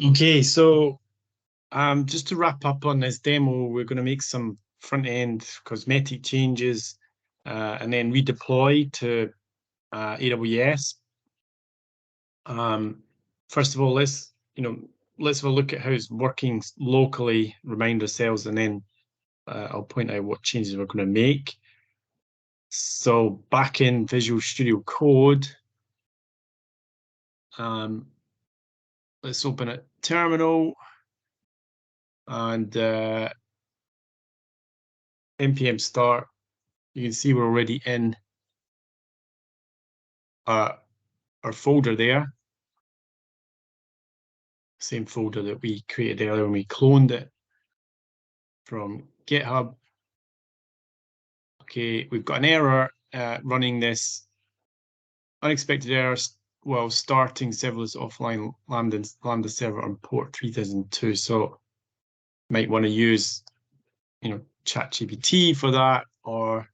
Okay, so just to wrap up on this demo, we're going to make some front-end cosmetic changes and then redeploy to AWS. First of all, let's have a look at how it's working locally, remind ourselves, and then I'll point out what changes we're going to make. So back in Visual Studio Code, let's open a terminal and npm start. You can see we're already in our folder there. Same folder that we created earlier when we cloned it from GitHub. Okay, we've got an error running this unexpected error while starting serverless offline Lambda server on port 3002. So might want to use, ChatGPT for that, or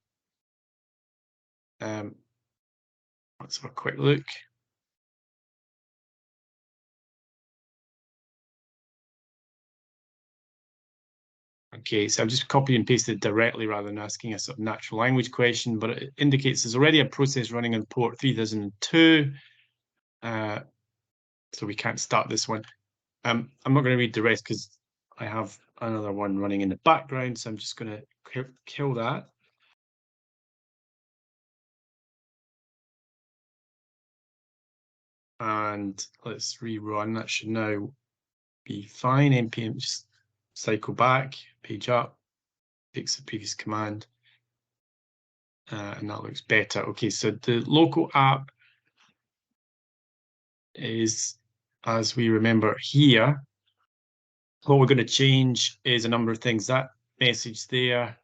let's have a quick look. Okay, so I've just copied and pasted directly rather than asking a sort of natural language question, but it indicates there's already a process running on port 3002. So we can't start this one. I'm not going to read the rest because I have another one running in the background, so I'm just going to kill that. And let's rerun. That should now be fine. npm just cycle back, page up, fix the previous command, and that looks better. Okay, so the local app is, as we remember here, what we're going to change is a number of things. That message there,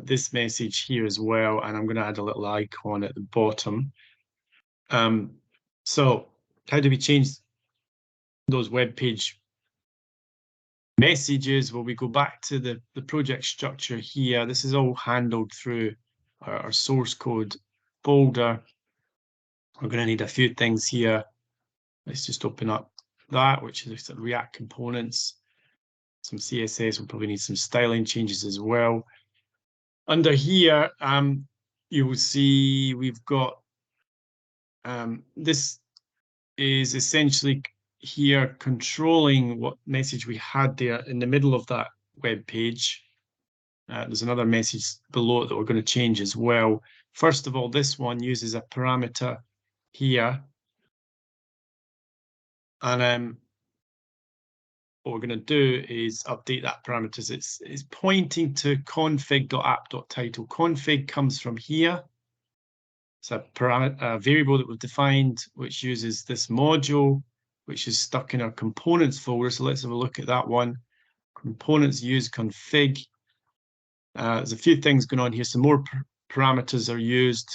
this message here as well, and I'm going to add a little icon at the bottom. So how do we change those web page messages? Well, we go back to the project structure here. This is all handled through our source code folder. We're going to need a few things here. Let's just open up that, which is React components, some CSS. We'll probably need some styling changes as well. Under here, you will see we've got this is essentially here controlling what message we had there in the middle of that web page. There's another message below it that we're going to change as well. First of all, this one uses a parameter here. And what we're going to do is update that parameters. It's pointing to config.app.title. Config comes from here. It's a variable that we've defined, which uses this module, which is stuck in our components folder. So let's have a look at that one. Components use config. There's a few things going on here. Some more parameters are used.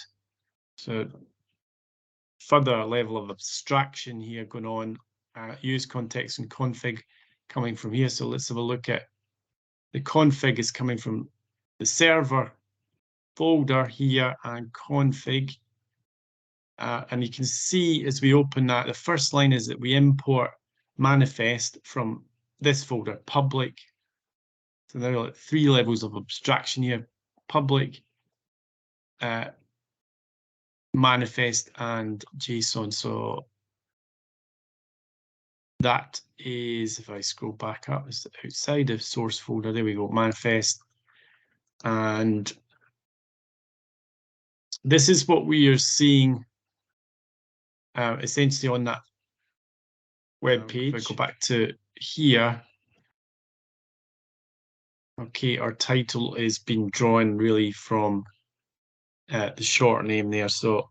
So further level of abstraction here going on. Use context and config coming from here. So let's have a look at the config is coming from the server folder here and config. And you can see as we open that, the first line is that we import manifest from this folder, public. So there are 3 levels of abstraction here: public, manifest, and JSON. So that is, if I scroll back up, it's outside of source folder. There we go, manifest. And this is what we are seeing essentially on that web page. If I go back to here, okay, our title is being drawn really from the short name there. So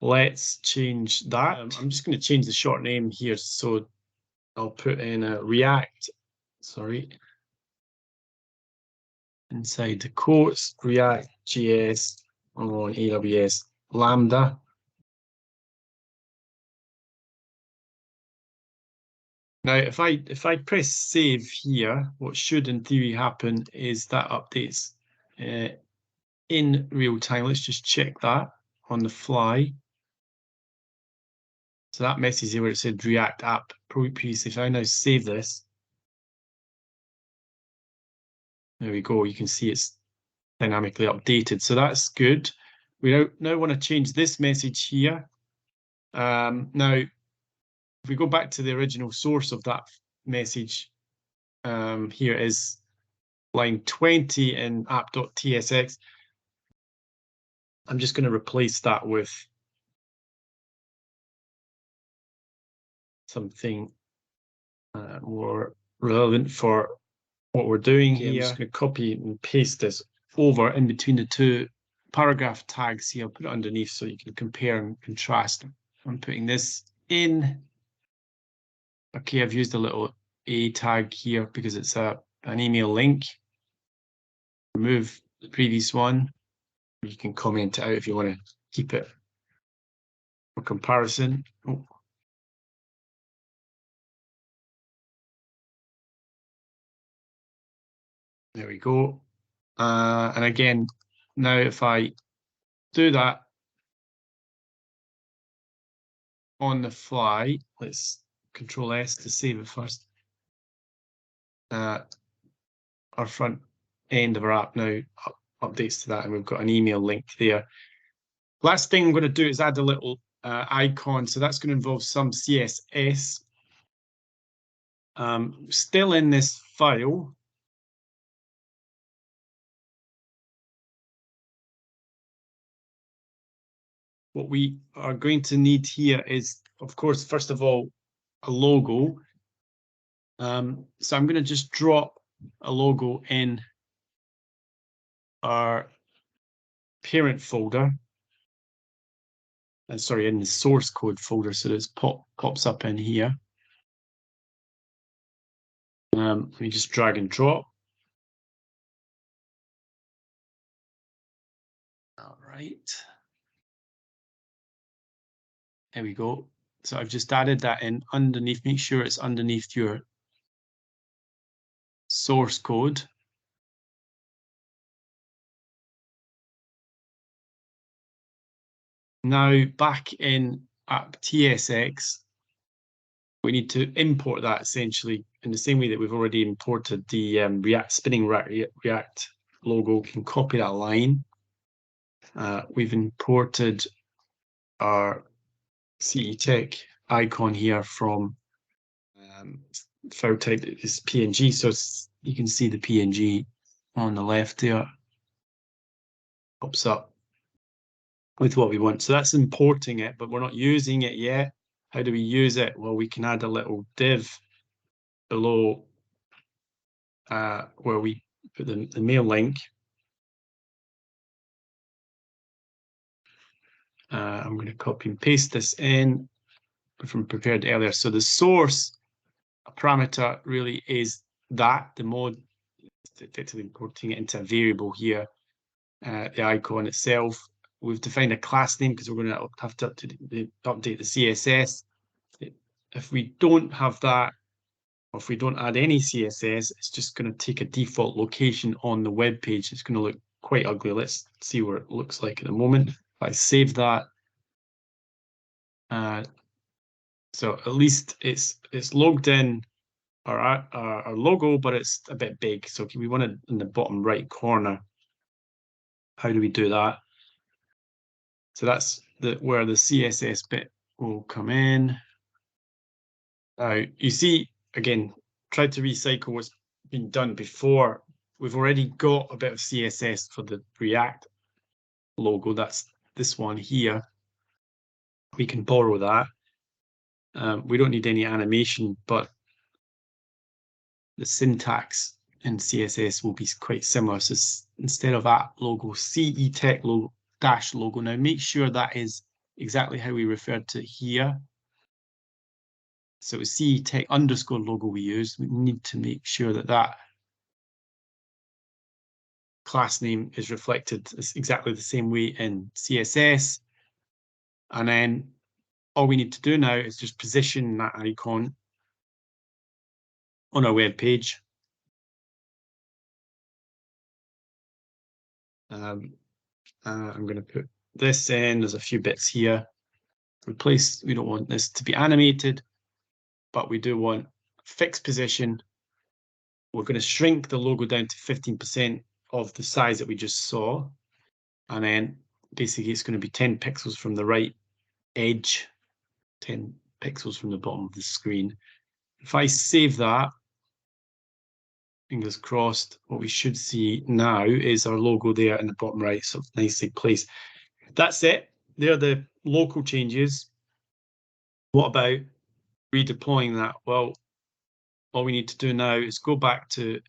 let's change that. I'm just going to change the short name here. So I'll put in a React, inside the quotes, React.js on AWS Lambda. Now, if I press save here, what should in theory happen is that updates in real time. Let's just check that on the fly. So that message here where it said React app previously, if I now save this, there we go. You can see it's dynamically updated. So that's good. We now want to change this message here. Now, if we go back to the original source of that message, here is line 20 in app.tsx. I'm just going to replace that with something more relevant for what we're doing here. I'm just going to copy and paste this over in between the two paragraph tags here. I'll put it underneath so you can compare and contrast. I'm putting this in. Okay, I've used a little A tag here because it's an email link. Remove the previous one. You can comment it out if you want to keep it for comparison. Oh. There we go. And again, now if I do that on the fly, let's Control S to save it first. Our front end of our app now updates to that, and we've got an email link there. Last thing I'm going to do is add a little icon. So that's going to involve some CSS. Still in this file. What we are going to need here is, of course, first of all, a logo. So I'm going to just drop a logo in our parent folder. Sorry, in the source code folder, so this pops up in here. Let me just drag and drop. All right. There we go. So I've just added that in underneath. Make sure it's underneath your source code. Now back in app.tsx, we need to import that essentially in the same way that we've already imported the spinning React logo. We can copy that line. We've imported our CE Tech icon here from file type is PNG, so you can see the PNG on the left there pops up with what we want. So that's importing it, but we're not using it yet. How do we use it? Well, we can add a little div below where we put the mail link. I'm going to copy and paste this in from prepared earlier. So the source parameter really is that, the mode, effectively importing it into a variable here, the icon itself. We've defined a class name because we're going to have to update the CSS. If we don't have that, or if we don't add any CSS, it's just going to take a default location on the web page. It's going to look quite ugly. Let's see what it looks like at the moment. If I save that, so at least it's logged in our logo, but it's a bit big. So we want it in the bottom right corner. How do we do that? So that's where the CSS bit will come in. Now, you see, again, tried to recycle what's been done before. We've already got a bit of CSS for the React logo. That's this one here. We can borrow that. We don't need any animation, but the syntax in CSS will be quite similar. So instead of app logo, CE Tech logo dash logo. Now make sure that is exactly how we referred to here. So it's CE Tech underscore logo we use. We need to make sure that that class name is reflected exactly the same way in CSS. And then all we need to do now is just position that icon on our web page. I'm going to put this in. There's a few bits here. replace, we don't want this to be animated, but we do want fixed position. We're going to shrink the logo down to 15% of the size that we just saw. And then basically it's going to be 10 pixels from the right edge, 10 pixels from the bottom of the screen. If I save that, fingers crossed, what we should see now is our logo there in the bottom right, so nicely placed. That's it. They're the local changes. What about redeploying that? Well, all we need to do now is go back to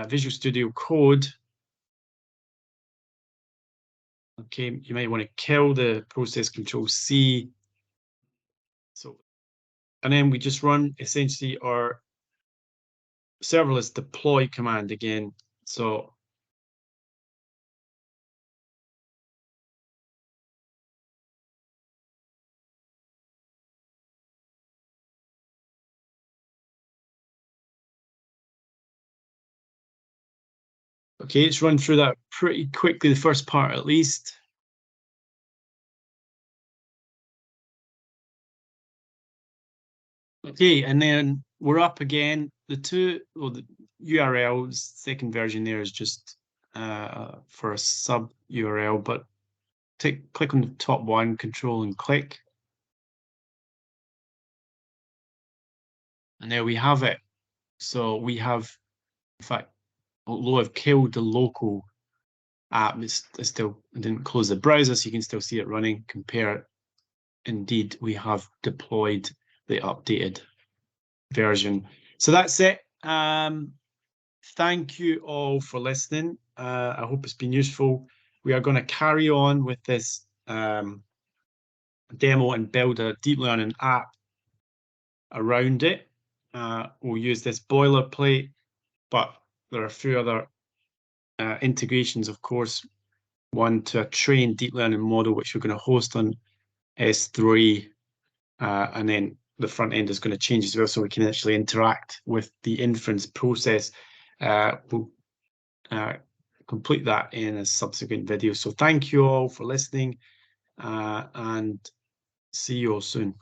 Visual Studio Code. Okay, you might want to kill the process Control C. So, and then we just run essentially our serverless deploy command again. So okay, let's run through that pretty quickly, the first part at least. Okay, and then we're up again. The URLs, second version there is just for a sub URL, but click on the top one, Control and click. And there we have it. So we have, in fact, although I've killed the local app, I didn't close the browser, so you can still see it running. Compare it. Indeed, we have deployed the updated version. So that's it. Thank you all for listening. I hope it's been useful. We are going to carry on with this demo and build a deep learning app around it. We'll use this boilerplate, but there are a few other integrations, of course. One to a trained deep learning model, which we're going to host on S3, and then the front end is going to change as well, so we can actually interact with the inference process. We'll complete that in a subsequent video. So thank you all for listening, and see you all soon.